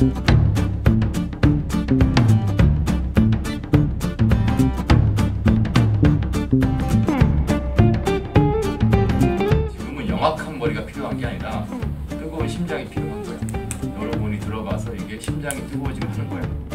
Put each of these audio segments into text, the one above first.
지금은 영악한 머리가 필요한 게 아니라 뜨거운 심장이 필요한 거예요. 여러분이 들어가서 이게 심장이 뜨거워지면 하는 거예요.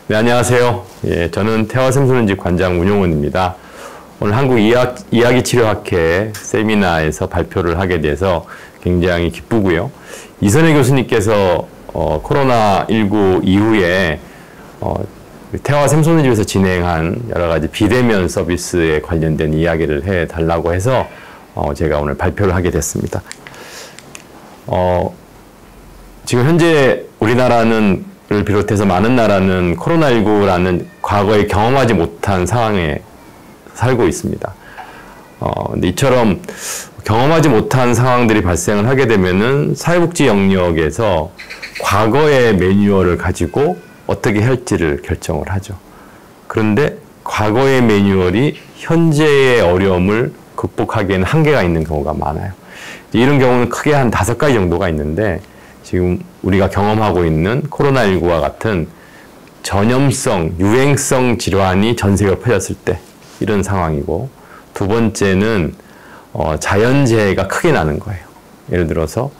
네, 안녕하세요. 예, 저는 태화샘소년직 관장 운용원입니다. 오늘 한국이야기치료학회 세미나에서 발표를 하게 돼서 굉장히 기쁘고요. 이선혜 교수님께서 코로나19 이후에 태화샘소년직에서 진행한 여러 가지 비대면 서비스에 관련된 이야기를 해달라고 해서 제가 오늘 발표를 하게 됐습니다. 지금 현재 우리나라는 를 비롯해서 많은 나라는 코로나19라는 과거에 경험하지 못한 상황에 살고 있습니다. 근데 이처럼 경험하지 못한 상황들이 발생을 하게 되면은 사회복지 영역에서 과거의 매뉴얼을 가지고 어떻게 할지를 결정을 하죠. 그런데 과거의 매뉴얼이 현재의 어려움을 극복하기에는 한계가 있는 경우가 많아요. 이런 경우는 크게 한 5가지 정도가 있는데, 지금 우리가 경험하고 있는 코로나19와 같은 전염성, 유행성 질환이 전 세계로 퍼졌을 때 이런 상황이고, 두 번째는 자연재해가 크게 나는 거예요. 예를 들어서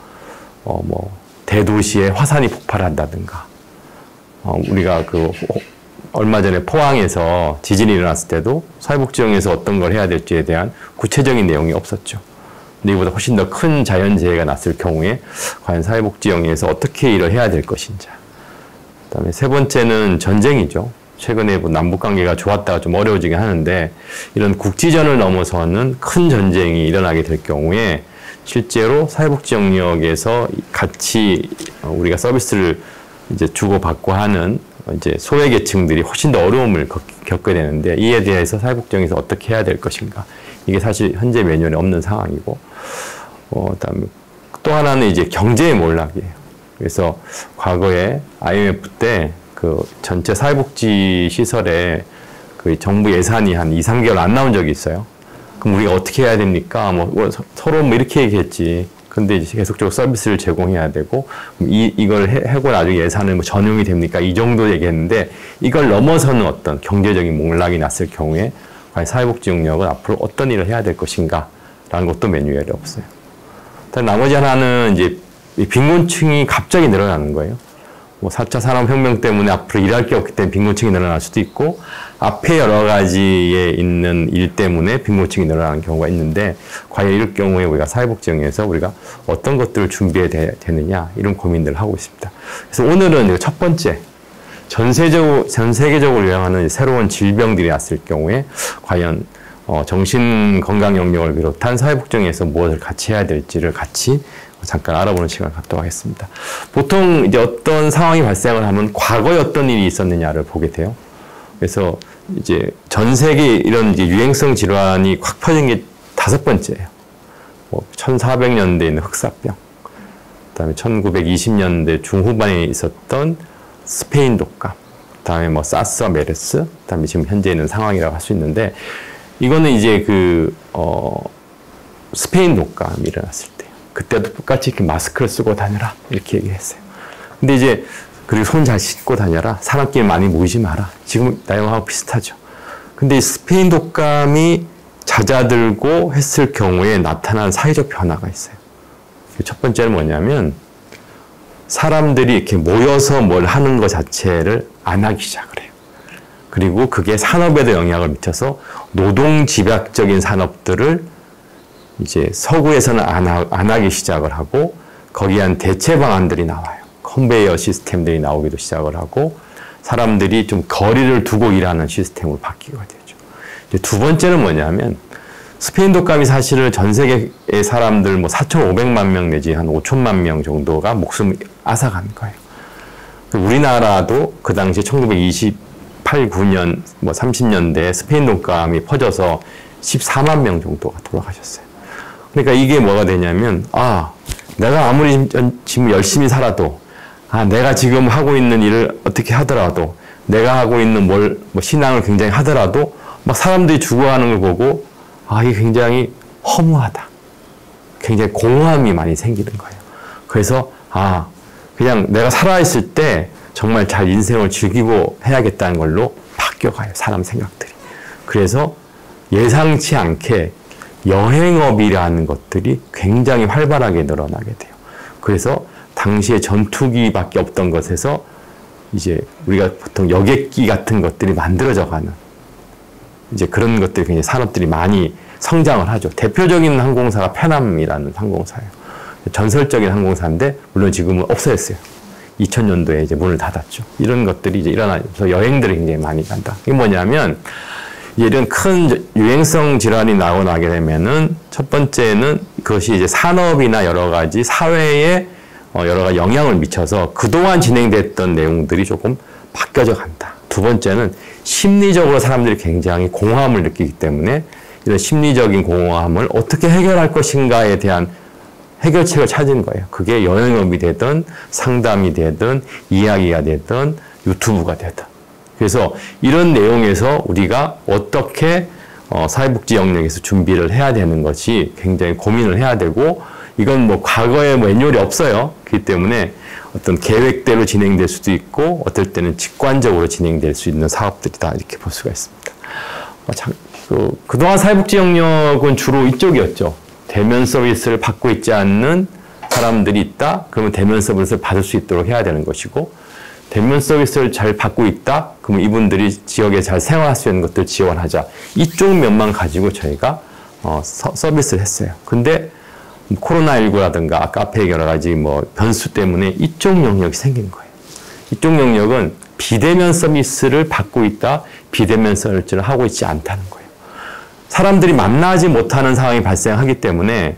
대도시에 화산이 폭발한다든가, 우리가 얼마 전에 포항에서 지진이 일어났을 때도 사회복지청에서 어떤 걸 해야 될지에 대한 구체적인 내용이 없었죠. 근데 이보다 훨씬 더 큰 자연재해가 났을 경우에 과연 사회복지영역에서 어떻게 일을 해야 될 것인지. 그다음에 세 번째는 전쟁이죠. 최근에 남북관계가 좋았다가 좀 어려워지긴 하는데, 이런 국지전을 넘어서는 큰 전쟁이 일어나게 될 경우에 실제로 사회복지 영역에서 같이 우리가 서비스를 이제 주고받고 하는 이제 소외계층들이 훨씬 더 어려움을 겪게 되는데, 이에 대해서 사회복지영역에서 어떻게 해야 될 것인가. 이게 사실 현재 매뉴얼에 없는 상황이고, 그다음에 또 하나는 이제 경제의 몰락이에요. 그래서 과거에 IMF 때 그 전체 사회복지 시설에 그 정부 예산이 한 2~3개월 안 나온 적이 있어요. 그럼 우리가 어떻게 해야 됩니까? 서로 이렇게 얘기했지. 근데 이제 계속적으로 서비스를 제공해야 되고, 이걸 하고 나중에 예산은 전용이 됩니까? 이 정도 얘기했는데, 이걸 넘어서는 어떤 경제적인 몰락이 났을 경우에 과연 사회복지 영역은 앞으로 어떤 일을 해야 될 것인가? 라는 것도 매뉴얼이 없어요. 나머지 하나는 이제 빈곤층이 갑자기 늘어나는 거예요. 뭐 4차 산업혁명 때문에 앞으로 일할 게 없기 때문에 빈곤층이 늘어날 수도 있고 앞에 여러 가지에 있는 일 때문에 빈곤층이 늘어나는 경우가 있는데 과연 이럴 경우에 우리가 사회복지영역에서 우리가 어떤 것들을 준비해야 되느냐 이런 고민들을 하고 있습니다. 그래서 오늘은 첫 번째 전 세계적으로 유행하는 새로운 질병들이 왔을 경우에 과연 정신건강 영역을 비롯한 사회복지영역에서 무엇을 같이 해야 될지를 같이 잠깐 알아보는 시간을 갖도록 하겠습니다. 보통 이제 어떤 상황이 발생을 하면 과거에 어떤 일이 있었느냐를 보게 돼요. 그래서 이제 전 세계 이런 이제 유행성 질환이 확 퍼진 게 5번째예요. 뭐 1400년대에 있는 흑사병, 그다음에 1920년대 중후반에 있었던 스페인 독감, 그다음에 뭐 사스와 메르스, 그다음에 지금 현재 있는 상황이라고 할 수 있는데 이거는 이제 스페인 독감이 일어났을 때 그때도 똑같이 이렇게 마스크를 쓰고 다녀라 이렇게 얘기했어요. 근데 이제 그리고 손 잘 씻고 다녀라. 사람끼리 많이 모이지 마라. 지금 내용하고 비슷하죠. 근데 이 스페인 독감이 잦아들고 했을 경우에 나타난 사회적 변화가 있어요. 첫 번째는 뭐냐면 사람들이 이렇게 모여서 뭘 하는 것 자체를 안 하기 시작을 해요. 그리고 그게 산업에도 영향을 미쳐서 노동 집약적인 산업들을 이제 서구에서는 안 하기 시작을 하고 거기에 한 대체 방안들이 나와요. 컨베이어 시스템들이 나오기도 시작을 하고 사람들이 좀 거리를 두고 일하는 시스템으로 바뀌게 되죠. 이제 두 번째는 뭐냐면 스페인 독감이 사실은 전 세계의 사람들 뭐 4,500만 명 내지 한 5천만 명 정도가 목숨을 앗아간 거예요. 우리나라도 그 당시 1928, 9년, 뭐 30년대에 스페인 독감이 퍼져서 14만 명 정도가 돌아가셨어요. 그러니까 이게 뭐가 되냐면, 내가 아무리 지금 열심히 살아도, 내가 지금 하고 있는 일을 어떻게 하더라도, 내가 하고 있는 뭐 신앙을 굉장히 하더라도, 막 사람들이 죽어가는 걸 보고, 이게 굉장히 허무하다. 굉장히 공허함이 많이 생기는 거예요. 그래서, 그냥 내가 살아있을 때 정말 잘 인생을 즐기고 해야겠다는 걸로 바뀌어가요. 사람 생각들이. 그래서 예상치 않게 여행업이라는 것들이 굉장히 활발하게 늘어나게 돼요. 그래서 당시에 전투기밖에 없던 것에서 이제 우리가 보통 여객기 같은 것들이 만들어져 가는 이제 그런 것들이 굉장히 산업들이 많이 성장을 하죠. 대표적인 항공사가 페남이라는 항공사예요. 전설적인 항공사인데 물론 지금은 없어졌어요. 2000년도에 이제 문을 닫았죠. 이런 것들이 이제 일어나면서 여행들이 굉장히 많이 간다. 이게 뭐냐면 이런 큰 유행성 질환이 나게 되면은 첫 번째는 그것이 이제 산업이나 여러 가지 사회에 여러 가지 영향을 미쳐서 그동안 진행됐던 내용들이 조금 바뀌어져 간다. 두 번째는 심리적으로 사람들이 굉장히 공허함을 느끼기 때문에 이런 심리적인 공허함을 어떻게 해결할 것인가에 대한 해결책을 찾은 거예요. 그게 여행업이 되든 상담이 되든 이야기가 되든 유튜브가 되든. 그래서 이런 내용에서 우리가 어떻게 사회복지 영역에서 준비를 해야 되는 것이 굉장히 고민을 해야 되고 이건 뭐 과거에 매뉴얼이 없어요. 그렇기 때문에 어떤 계획대로 진행될 수도 있고 어떨 때는 직관적으로 진행될 수 있는 사업들이다 이렇게 볼 수가 있습니다. 그동안 사회복지 영역은 주로 이쪽이었죠. 대면 서비스를 받고 있지 않는 사람들이 있다. 그러면 대면 서비스를 받을 수 있도록 해야 되는 것이고 대면 서비스를 잘 받고 있다. 그러면 이분들이 지역에 잘 생활할 수 있는 것들 지원하자. 이쪽 면만 가지고 저희가 서비스를 했어요. 근데 코로나19라든가 아까 앞에 여러 가지 뭐 변수 때문에 이쪽 영역이 생긴 거예요. 이쪽 영역은 비대면 서비스를 받고 있다. 비대면 서비스를 하고 있지 않다는 거예요. 사람들이 만나지 못하는 상황이 발생하기 때문에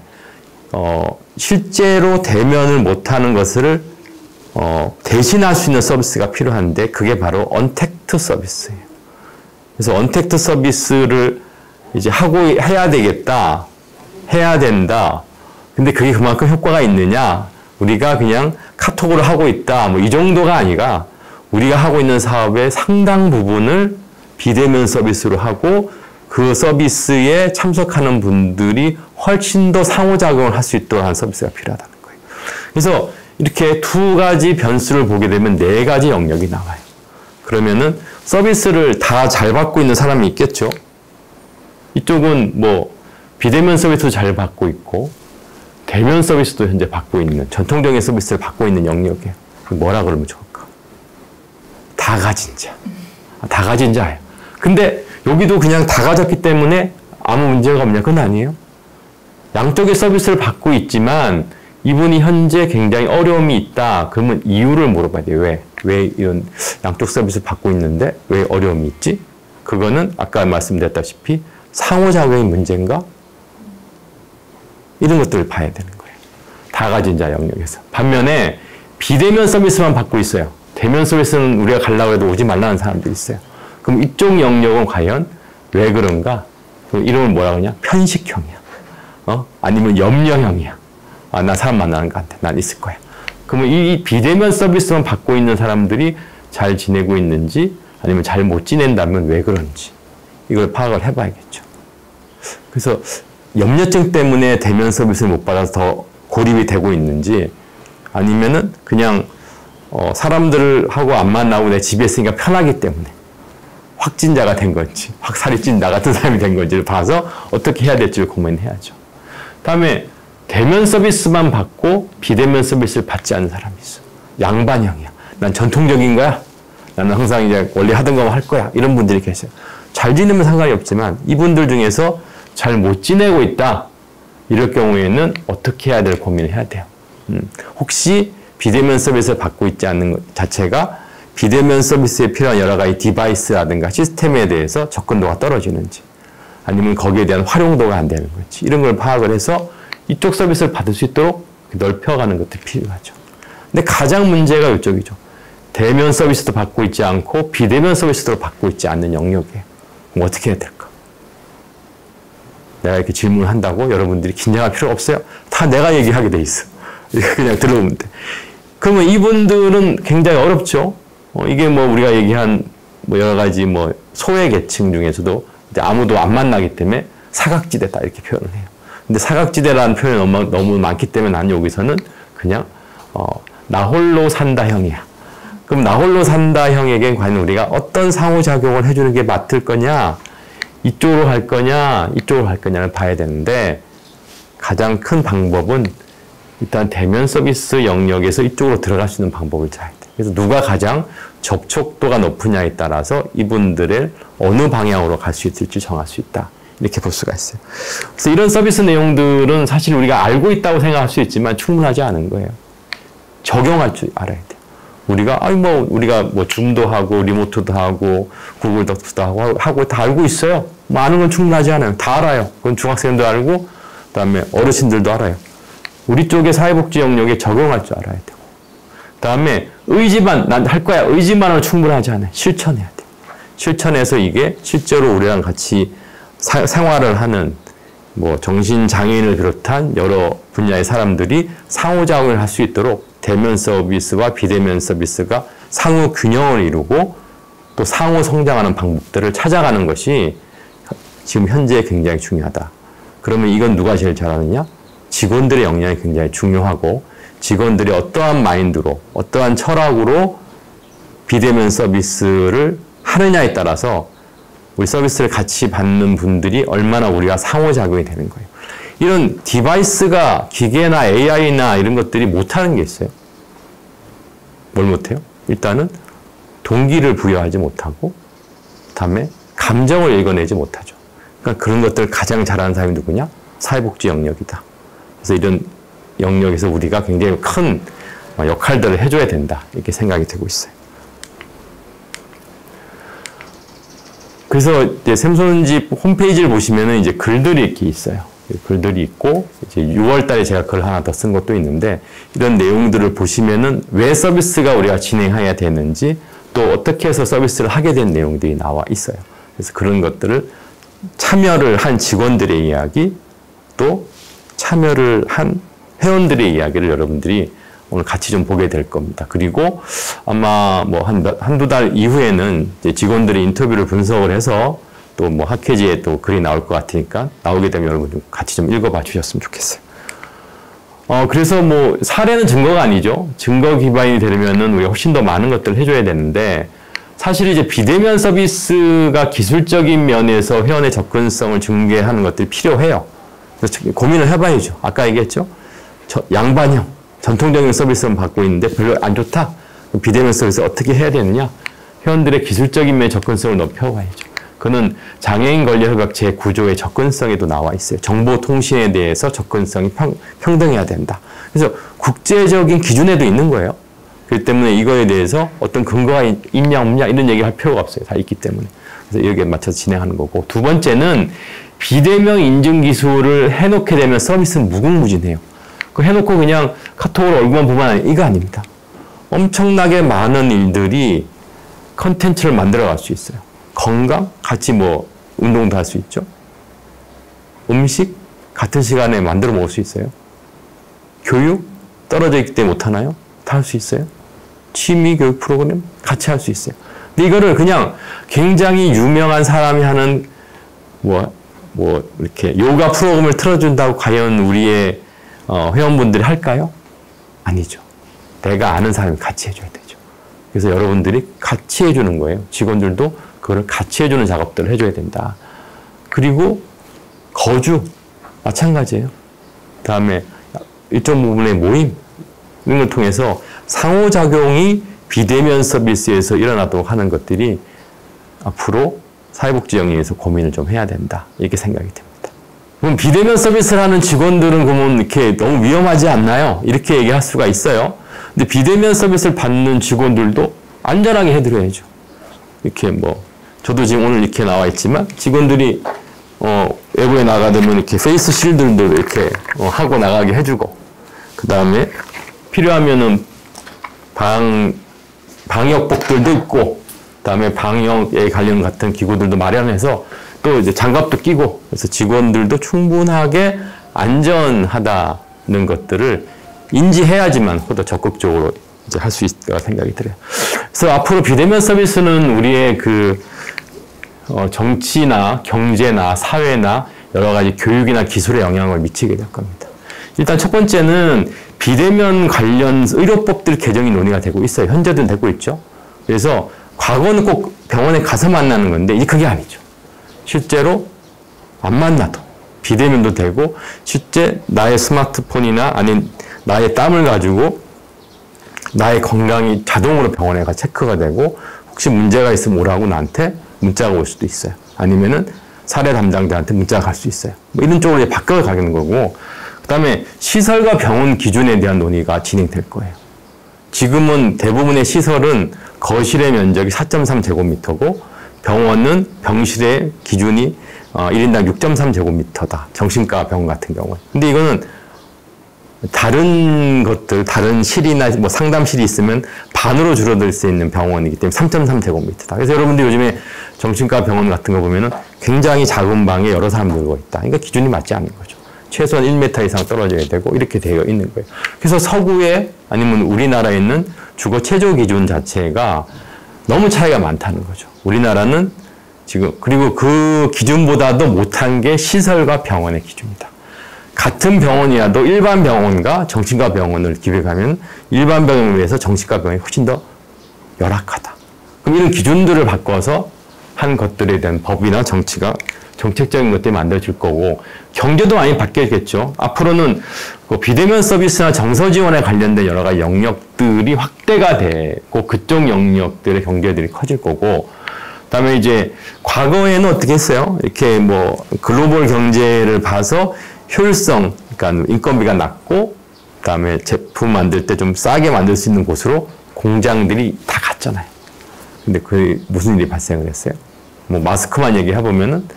실제로 대면을 못하는 것을 대신할 수 있는 서비스가 필요한데 그게 바로 언택트 서비스예요. 그래서 언택트 서비스를 이제 해야 되겠다, 해야 된다. 근데 그게 그만큼 효과가 있느냐? 우리가 그냥 카톡으로 하고 있다. 뭐 이 정도가 아니라 우리가 하고 있는 사업의 상당 부분을 비대면 서비스로 하고 그 서비스에 참석하는 분들이 훨씬 더 상호작용을 할 수 있도록 하는 서비스가 필요하다는 거예요. 그래서 이렇게 두 가지 변수를 보게 되면 네 가지 영역이 나와요. 그러면은 서비스를 다 잘 받고 있는 사람이 있겠죠. 이쪽은 뭐 비대면 서비스도 잘 받고 있고 대면 서비스도 현재 받고 있는 전통적인 서비스를 받고 있는 영역이에요. 뭐라 그러면 좋을까? 다 가진 자. 다 가진 자예요. 근데 여기도 그냥 다 가졌기 때문에 아무 문제가 없냐? 그건 아니에요. 양쪽의 서비스를 받고 있지만 이분이 현재 굉장히 어려움이 있다. 그러면 이유를 물어봐야 돼요. 왜? 왜 이런 양쪽 서비스를 받고 있는데 왜 어려움이 있지? 그거는 아까 말씀드렸다시피 상호작용의 문제인가? 이런 것들을 봐야 되는 거예요. 다 가진 자 영역에서. 반면에 비대면 서비스만 받고 있어요. 대면 서비스는 우리가 가려고 해도 오지 말라는 사람들이 있어요. 그럼 이쪽 영역은 과연 왜 그런가? 이름을 뭐라고 하냐? 편식형이야. 아니면 염려형이야. 나 사람 만나는 거 안 돼. 난 있을 거야. 그러면 이 비대면 서비스만 받고 있는 사람들이 잘 지내고 있는지 아니면 잘 못 지낸다면 왜 그런지 이걸 파악을 해봐야겠죠. 그래서 염려증 때문에 대면 서비스를 못 받아서 더 고립이 되고 있는지 아니면은 그냥 사람들하고 안 만나고 내 집에 있으니까 편하기 때문에 확진자가 된 건지 확살이 찐 나 같은 사람이 된 건지를 봐서 어떻게 해야 될지를 고민해야죠. 다음에 대면 서비스만 받고 비대면 서비스를 받지 않는 사람이 있어. 양반형이야. 난 전통적인 거야. 나는 항상 이제 원래 하던 거만 할 거야. 이런 분들이 계세요. 잘 지내면 상관이 없지만 이분들 중에서 잘 못 지내고 있다. 이럴 경우에는 어떻게 해야 될 고민을 해야 돼요. 혹시 비대면 서비스를 받고 있지 않는 것 자체가 비대면 서비스에 필요한 여러 가지 디바이스라든가 시스템에 대해서 접근도가 떨어지는지 아니면 거기에 대한 활용도가 안 되는 건지 이런 걸 파악을 해서 이쪽 서비스를 받을 수 있도록 넓혀가는 것도 필요하죠. 근데 가장 문제가 이쪽이죠. 대면 서비스도 받고 있지 않고 비대면 서비스도 받고 있지 않는 영역이에요. 그럼 어떻게 해야 될까? 내가 이렇게 질문을 한다고 여러분들이 긴장할 필요가 없어요. 다 내가 얘기하게 돼 있어. 그냥 들어보면 돼. 그러면 이분들은 굉장히 어렵죠. 이게 뭐 우리가 얘기한 뭐 여러 가지 뭐 소외 계층 중에서도 이제 아무도 안 만나기 때문에 사각지대다 이렇게 표현을 해요. 근데 사각지대라는 표현이 너무 많기 때문에 난 여기서는 그냥 나 홀로 산다형이야. 그럼 나 홀로 산다형에겐 과연 우리가 어떤 상호작용을 해주는 게 맞을 거냐, 이쪽으로 갈 거냐, 이쪽으로 갈 거냐를 봐야 되는데 가장 큰 방법은 일단 대면 서비스 영역에서 이쪽으로 들어갈 수 있는 방법을 찾아야 돼. 그래서 누가 가장 접촉도가 높으냐에 따라서 이분들의 어느 방향으로 갈 수 있을지 정할 수 있다. 이렇게 볼 수가 있어요. 그래서 이런 서비스 내용들은 사실 우리가 알고 있다고 생각할 수 있지만 충분하지 않은 거예요. 적용할 줄 알아야 돼요. 우리가 줌도 하고, 리모트도 하고, 구글 덕스도 하고 다 알고 있어요. 뭐 아는 건 충분하지 않아요. 다 알아요. 그건 중학생도 알고, 그 다음에 어르신들도 알아요. 우리 쪽의 사회복지 영역에 적용할 줄 알아야 되고. 그 다음에 의지만, 난 할 거야. 의지만으로 충분하지 않아요. 실천해야 돼요. 실천해서 이게 실제로 우리랑 같이 생활을 하는 뭐 정신장애인을 비롯한 여러 분야의 사람들이 상호작용을 할 수 있도록 대면 서비스와 비대면 서비스가 상호 균형을 이루고 또 상호 성장하는 방법들을 찾아가는 것이 지금 현재 굉장히 중요하다. 그러면 이건 누가 제일 잘하느냐? 직원들의 역량이 굉장히 중요하고 직원들이 어떠한 마인드로 어떠한 철학으로 비대면 서비스를 하느냐에 따라서 우리 서비스를 같이 받는 분들이 얼마나 우리가 상호작용이 되는 거예요. 이런 디바이스가 기계나 AI나 이런 것들이 못하는 게 있어요. 뭘 못해요? 일단은 동기를 부여하지 못하고 다음에 감정을 읽어내지 못하죠. 그러니까 그런 것들을 가장 잘하는 사람이 누구냐? 사회복지 영역이다. 그래서 이런 영역에서 우리가 굉장히 큰 역할들을 해줘야 된다. 이렇게 생각이 되고 있어요. 그래서 이제 샘소는집 홈페이지를 보시면은 이제 글들이 이렇게 있어요. 글들이 있고 이제 6월 달에 제가 글 하나 더 쓴 것도 있는데 이런 내용들을 보시면은 왜 서비스가 우리가 진행해야 되는지 또 어떻게 해서 서비스를 하게 된 내용들이 나와 있어요. 그래서 그런 것들을 참여를 한 직원들의 이야기 또 참여를 한 회원들의 이야기를 여러분들이 오늘 같이 좀 보게 될 겁니다. 그리고 아마 뭐 한두 달 이후에는 이제 직원들의 인터뷰를 분석을 해서 또 뭐 학회지에 또 글이 나올 것 같으니까 나오게 되면 여러분 좀 같이 좀 읽어봐 주셨으면 좋겠어요. 그래서 뭐 사례는 증거가 아니죠. 증거 기반이 되려면은 우리가 훨씬 더 많은 것들을 해줘야 되는데 사실 이제 비대면 서비스가 기술적인 면에서 회원의 접근성을 증대하는 것들이 필요해요. 그래서 고민을 해봐야죠. 아까 얘기했죠. 양반형 전통적인 서비스만 받고 있는데 별로 안 좋다. 비대면 서비스 어떻게 해야 되느냐? 회원들의 기술적인 면의 접근성을 높여가야죠. 그는 장애인 권리협약 제9조의 접근성에도 나와 있어요. 정보통신에 대해서 접근성이 평등해야 된다. 그래서 국제적인 기준에도 있는 거예요. 그렇기 때문에 이거에 대해서 어떤 근거가 있냐 없냐 이런 얘기를 할 필요가 없어요. 다 있기 때문에. 그래서 여기에 맞춰서 진행하는 거고. 두 번째는 비대면 인증 기술을 해놓게 되면 서비스는 무궁무진해요. 그 해놓고 그냥 카톡으로 얼굴만 보면 이거 아닙니다. 엄청나게 많은 일들이 컨텐츠를 만들어갈 수 있어요. 건강? 같이 뭐 운동도 할 수 있죠. 음식? 같은 시간에 만들어 먹을 수 있어요. 교육? 떨어져 있기 때문에 못하나요? 다 할 수 있어요. 취미 교육 프로그램? 같이 할 수 있어요. 근데 이거를 그냥 굉장히 유명한 사람이 하는 이렇게 요가 프로그램을 틀어준다고 과연 우리의 회원분들이 할까요? 아니죠. 내가 아는 사람이 같이 해줘야 되죠. 그래서 여러분들이 같이 해주는 거예요. 직원들도 그걸 같이 해주는 작업들을 해줘야 된다. 그리고 거주 마찬가지예요. 다음에 일정 부분의 모임 이런 걸 통해서 상호작용이 비대면 서비스에서 일어나도록 하는 것들이 앞으로 사회복지영역에서 고민을 좀 해야 된다. 이렇게 생각이 됩니다. 그럼 비대면 서비스를 하는 직원들은 그러면 이렇게 너무 위험하지 않나요? 이렇게 얘기할 수가 있어요. 근데 비대면 서비스를 받는 직원들도 안전하게 해드려야죠. 이렇게 저도 지금 오늘 이렇게 나와 있지만 직원들이 외부에 나가면 이렇게 페이스 실드도 이렇게 하고 나가게 해주고, 그 다음에 필요하면은 방역복들도 있고, 그 다음에 방역에 관련 같은 기구들도 마련해서 또 이제 장갑도 끼고, 그래서 직원들도 충분하게 안전하다는 것들을 인지해야지만 더 적극적으로 이제 할 수 있을 거라 생각이 들어요. 그래서 앞으로 비대면 서비스는 우리의 정치나 경제나 사회나 여러 가지 교육이나 기술에 영향을 미치게 될 겁니다. 일단 첫 번째는 비대면 관련 의료법들 개정이 논의가 되고 있어요. 현재도 되고 있죠. 그래서 과거는 꼭 병원에 가서 만나는 건데 이제 그게 아니죠. 실제로 안 만나도 비대면도 되고, 실제 나의 스마트폰이나 아닌 나의 땀을 가지고 나의 건강이 자동으로 병원에 가 체크가 되고, 혹시 문제가 있으면 오라고 나한테 문자가 올 수도 있어요. 아니면은 사례 담당자한테 문자가 갈 수 있어요. 이런 쪽으로 이제 바꿔가는 거고, 그 다음에 시설과 병원 기준에 대한 논의가 진행될 거예요. 지금은 대부분의 시설은 거실의 면적이 4.3제곱미터고 병원은 병실의 기준이 1인당 6.3제곱미터다. 정신과 병원 같은 경우는. 근데 이거는 다른 것들, 다른 실이나 상담실이 있으면 반으로 줄어들 수 있는 병원이기 때문에 3.3제곱미터다. 그래서 여러분들 요즘에 정신과 병원 같은 거 보면은 굉장히 작은 방에 여러 사람 들고 있다. 그러니까 기준이 맞지 않는 거죠. 최소한 1m 이상 떨어져야 되고 이렇게 되어 있는 거예요. 그래서 서구에 아니면 우리나라에 있는 주거 최저 기준 자체가 너무 차이가 많다는 거죠. 우리나라는 지금, 그리고 그 기준보다도 못한 게 시설과 병원의 기준이다. 같은 병원이라도 일반 병원과 정신과 병원을 기획하면 일반 병원에 비해서 정신과 병원이 훨씬 더 열악하다. 그럼 이런 기준들을 바꿔서 한 것들에 대한 법이나 정책적인 것들이 만들어질 거고, 경제도 많이 바뀌겠죠. 앞으로는 비대면 서비스나 정서 지원에 관련된 여러 가지 영역들이 확대가 되고 그쪽 영역들의 경제들이 커질 거고, 그다음에 이제 과거에는 어떻게 했어요? 이렇게 글로벌 경제를 봐서 효율성, 그러니까 인건비가 낮고, 그다음에 제품 만들 때 좀 싸게 만들 수 있는 곳으로 공장들이 다 갔잖아요. 근데 무슨 일이 발생을 했어요? 마스크만 얘기해보면은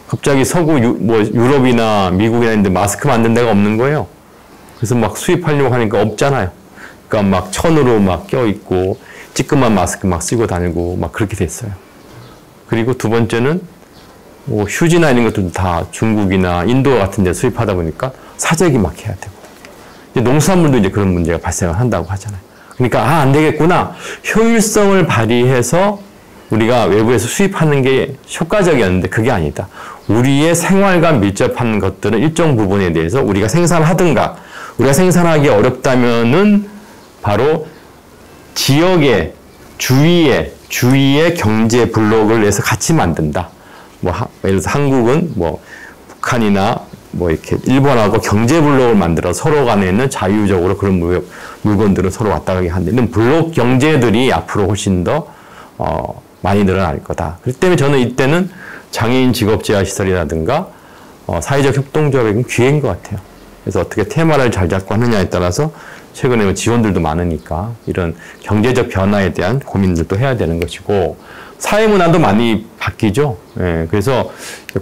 갑자기 서구 유럽이나 미국이나 있는데 마스크 만든 데가 없는 거예요. 그래서 수입하려고 하니까 없잖아요. 그러니까 천으로 껴있고 찌끄만 마스크 쓰고 다니고 그렇게 됐어요. 그리고 두 번째는 휴지나 이런 것들도 다 중국이나 인도 같은 데 수입하다 보니까 사재기 해야 되고, 이제 농수산물도 이제 그런 문제가 발생을 한다고 하잖아요. 그러니까 안 되겠구나. 효율성을 발휘해서 우리가 외부에서 수입하는 게 효과적이었는데 그게 아니다. 우리의 생활과 밀접한 것들은 일정 부분에 대해서 우리가 생산하든가, 우리가 생산하기 어렵다면은 바로 지역의 주위의 경제 블록을 내서 같이 만든다. 예를 들어서 한국은 북한이나 이렇게 일본하고 경제 블록을 만들어 서로 간에는 자유적으로 그런 물건들을 서로 왔다 가게 하는 이런 블록 경제들이 앞으로 훨씬 더 많이 늘어날 거다. 그렇기 때문에 저는 이때는 장애인 직업재활시설이라든가 사회적 협동조합이 기회인 것 같아요. 그래서 어떻게 테마를 잘 잡고 하느냐에 따라서 최근에 지원들도 많으니까 이런 경제적 변화에 대한 고민들도 해야 되는 것이고 사회문화도 많이 바뀌죠. 예, 그래서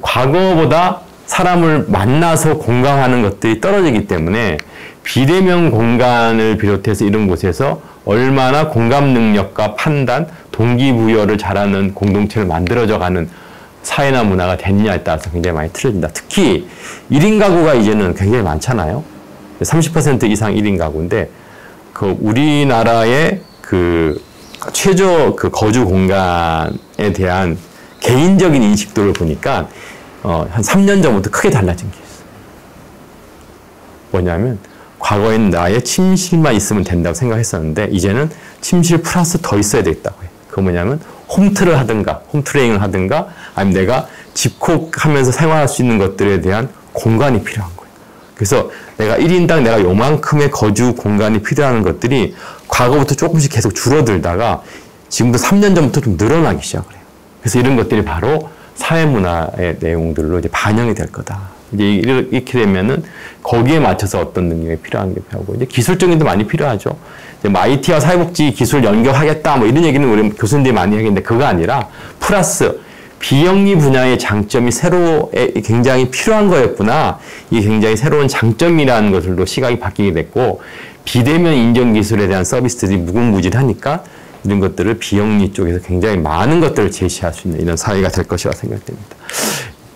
과거보다 사람을 만나서 공감하는 것들이 떨어지기 때문에 비대면 공간을 비롯해서 이런 곳에서 얼마나 공감 능력과 판단, 동기부여를 잘하는 공동체를 만들어져가는 사회나 문화가 됐냐에 따라서 굉장히 많이 틀어진다. 특히 1인 가구가 이제는 굉장히 많잖아요. 30% 이상 1인 가구인데 그 우리나라의 그 최저 그 거주 공간에 대한 개인적인 인식도를 보니까 한 3년 전부터 크게 달라진 게 있어요. 뭐냐면 과거에는 나의 침실만 있으면 된다고 생각했었는데 이제는 침실 플러스 더 있어야 되겠다고 해요. 그거 뭐냐면 홈트를 하든가 홈트레이닝을 하든가 아니면 내가 집콕하면서 생활할 수 있는 것들에 대한 공간이 필요한 거예요. 그래서 내가 1인당 내가 요만큼의 거주 공간이 필요한 것들이 과거부터 조금씩 계속 줄어들다가 지금도 3년 전부터 좀 늘어나기 시작을 해요. 그래서 이런 것들이 바로 사회문화의 내용들로 이제 반영이 될 거다. 이제 이렇게 되면은 거기에 맞춰서 어떤 능력이 필요한 게 필요하고 이제 기술적인 게 많이 필요하죠. 이제 IT와 사회복지 기술 연결하겠다 뭐 이런 얘기는 우리 교수님들이 많이 하겠는데 그거 아니라 플러스 비영리 분야의 장점이 새로 굉장히 필요한 거였구나. 이게 굉장히 새로운 장점이라는 것들도 시각이 바뀌게 됐고 비대면 인정 기술에 대한 서비스들이 무궁무진하니까 이런 것들을 비영리 쪽에서 굉장히 많은 것들을 제시할 수 있는 이런 사회가 될 것이라 생각됩니다.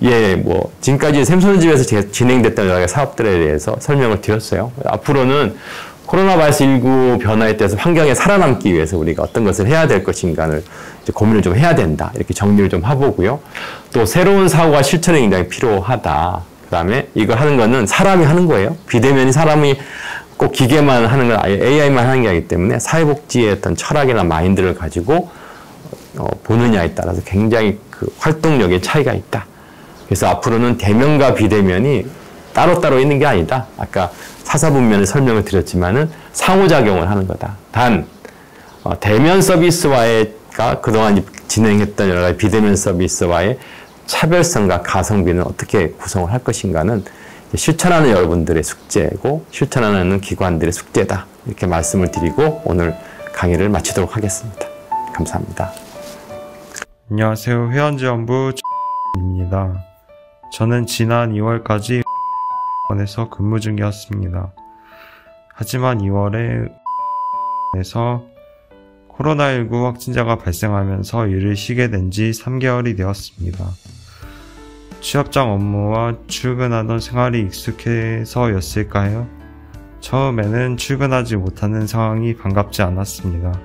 예, 뭐 지금까지 샘소는집에서 진행됐던 여러 가지 사업들에 대해서 설명을 드렸어요. 앞으로는 코로나 바이러스 19 변화에 따라서 환경에 살아남기 위해서 우리가 어떤 것을 해야 될 것인가를 이제 고민을 좀 해야 된다. 이렇게 정리를 좀 해보고요. 또 새로운 사고와 실천이 굉장히 필요하다. 그 다음에 이걸 하는 거는 사람이 하는 거예요. 비대면이 사람이 꼭 기계만 하는 건 아니에요. AI만 하는 게 아니기 때문에 사회복지의 어떤 철학이나 마인드를 가지고 보느냐에 따라서 굉장히 그 활동력의 차이가 있다. 그래서 앞으로는 대면과 비대면이 따로따로 있는 게 아니다. 아까 사사분면을 설명을 드렸지만은 상호작용을 하는 거다. 단 대면 서비스와가 그동안 진행했던 여러 가지 비대면 서비스와의 차별성과 가성비는 어떻게 구성을 할 것인가는 실천하는 여러분들의 숙제고 실천하는 기관들의 숙제다. 이렇게 말씀을 드리고 오늘 강의를 마치도록 하겠습니다. 감사합니다. 안녕하세요. 회원지원부 입니다. 저는 지난 2월까지 에서 근무 중이었습니다. 하지만 2월에 에서 코로나19 확진자가 발생하면서 일을 쉬게 된 지 3개월이 되었습니다. 취업장 업무와 출근하던 생활이 익숙해서였을까요? 처음에는 출근하지 못하는 상황이 반갑지 않았습니다.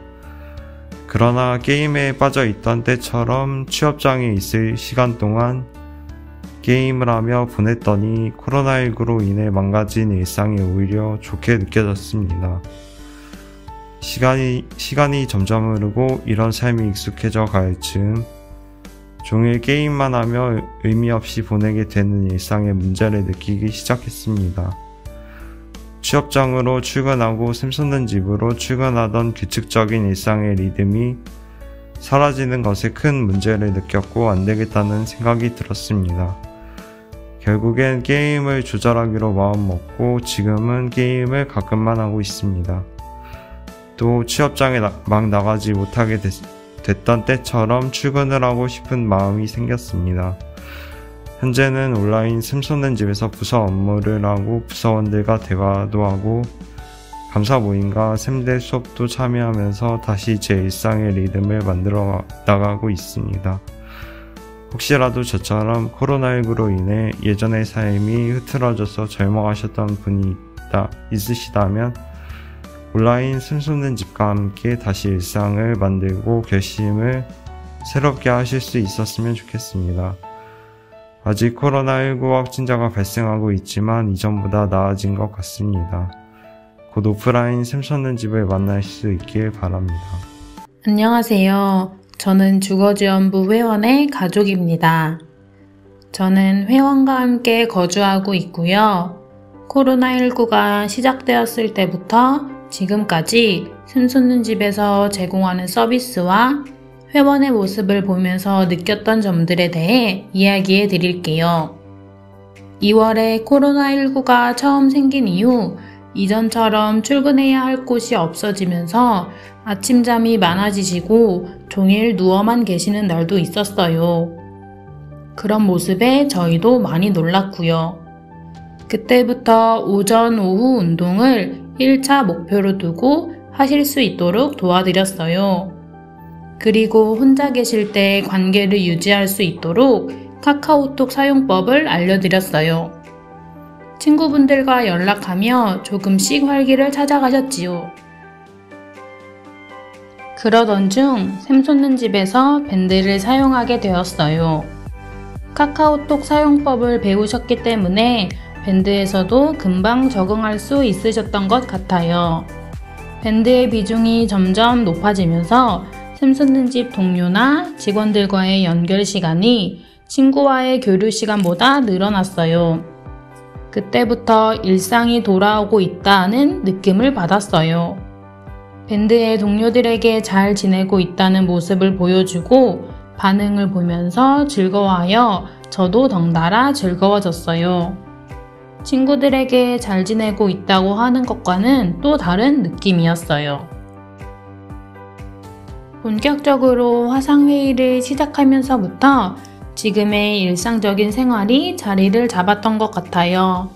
그러나 게임에 빠져 있던 때처럼 취업장에 있을 시간 동안 게임을 하며 보냈더니 코로나19로 인해 망가진 일상이 오히려 좋게 느껴졌습니다. 시간이 점점 흐르고 이런 삶이 익숙해져 갈 즈음 종일 게임만 하며 의미 없이 보내게 되는 일상의 문제를 느끼기 시작했습니다. 취업장으로 출근하고 샘솟는 집으로 출근하던 규칙적인 일상의 리듬이 사라지는 것에 큰 문제를 느꼈고 안 되겠다는 생각이 들었습니다. 결국엔 게임을 조절하기로 마음먹고 지금은 게임을 가끔만 하고 있습니다. 또 취업장에 막 나가지 못하게 됐던 때처럼 출근을 하고 싶은 마음이 생겼습니다. 현재는 온라인 샘솟는 집에서 부서 업무를 하고 부서원들과 대화도 하고 감사 모임과 샘대 수업도 참여하면서 다시 제 일상의 리듬을 만들어 나가고 있습니다. 혹시라도 저처럼 코로나19로 인해 예전의 삶이 흐트러져서 젊어가셨던 분이 있으시다면 온라인 샘솟는 집과 함께 다시 일상을 만들고 결심을 새롭게 하실 수 있었으면 좋겠습니다. 아직 코로나19 확진자가 발생하고 있지만 이전보다 나아진 것 같습니다. 곧 오프라인 샘솟는 집을 만날 수 있길 바랍니다. 안녕하세요. 저는 주거지원부 회원의 가족입니다. 저는 회원과 함께 거주하고 있고요. 코로나19가 시작되었을 때부터 지금까지 샘솟는 집에서 제공하는 서비스와 회원의 모습을 보면서 느꼈던 점들에 대해 이야기해 드릴게요. 2월에 코로나19가 처음 생긴 이후 이전처럼 출근해야 할 곳이 없어지면서 아침잠이 많아지시고 종일 누워만 계시는 날도 있었어요. 그런 모습에 저희도 많이 놀랐고요. 그때부터 오전, 오후 운동을 1차 목표로 두고 하실 수 있도록 도와드렸어요. 그리고 혼자 계실 때 관계를 유지할 수 있도록 카카오톡 사용법을 알려드렸어요. 친구분들과 연락하며 조금씩 활기를 찾아가셨지요. 그러던 중 샘솟는 집에서 밴드를 사용하게 되었어요. 카카오톡 사용법을 배우셨기 때문에 밴드에서도 금방 적응할 수 있으셨던 것 같아요. 밴드의 비중이 점점 높아지면서 샘솟는 집 동료나 직원들과의 연결 시간이 친구와의 교류 시간보다 늘어났어요. 그때부터 일상이 돌아오고 있다는 느낌을 받았어요. 밴드의 동료들에게 잘 지내고 있다는 모습을 보여주고 반응을 보면서 즐거워하여 저도 덩달아 즐거워졌어요. 친구들에게 잘 지내고 있다고 하는 것과는 또 다른 느낌이었어요. 본격적으로 화상회의를 시작하면서부터 지금의 일상적인 생활이 자리를 잡았던 것 같아요.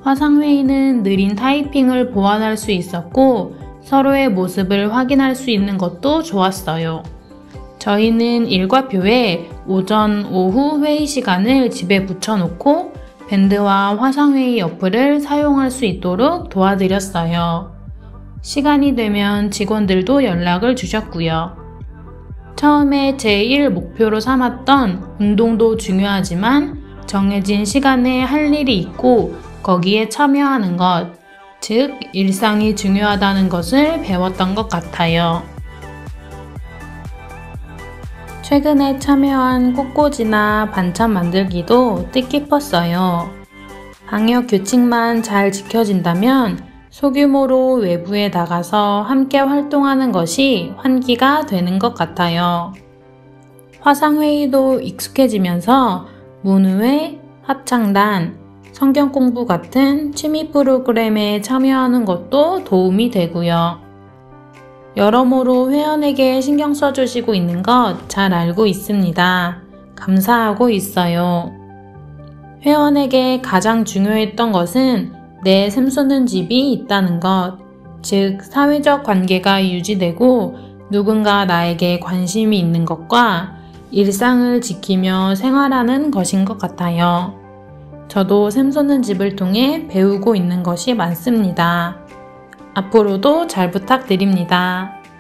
화상회의는 느린 타이핑을 보완할 수 있었고 서로의 모습을 확인할 수 있는 것도 좋았어요. 저희는 일과표에 오전, 오후 회의 시간을 집에 붙여놓고 밴드와 화상회의 어플을 사용할 수 있도록 도와드렸어요. 시간이 되면 직원들도 연락을 주셨고요. 처음에 제1 목표로 삼았던 운동도 중요하지만 정해진 시간에 할 일이 있고 거기에 참여하는 것, 즉 일상이 중요하다는 것을 배웠던 것 같아요. 최근에 참여한 꽃꽂이나 반찬 만들기도 뜻깊었어요. 방역 규칙만 잘 지켜진다면 소규모로 외부에 나가서 함께 활동하는 것이 환기가 되는 것 같아요. 화상회의도 익숙해지면서 문의회, 합창단, 성경 공부 같은 취미 프로그램에 참여하는 것도 도움이 되고요. 여러모로 회원에게 신경 써주시고 있는 것 잘 알고 있습니다. 감사하고 있어요. 회원에게 가장 중요했던 것은 내 샘솟는 집이 있다는 것, 즉 사회적 관계가 유지되고 누군가 나에게 관심이 있는 것과 일상을 지키며 생활하는 것인 것 같아요. 저도 샘솟는 집을 통해 배우고 있는 것이 많습니다. 앞으로도 잘 부탁드립니다.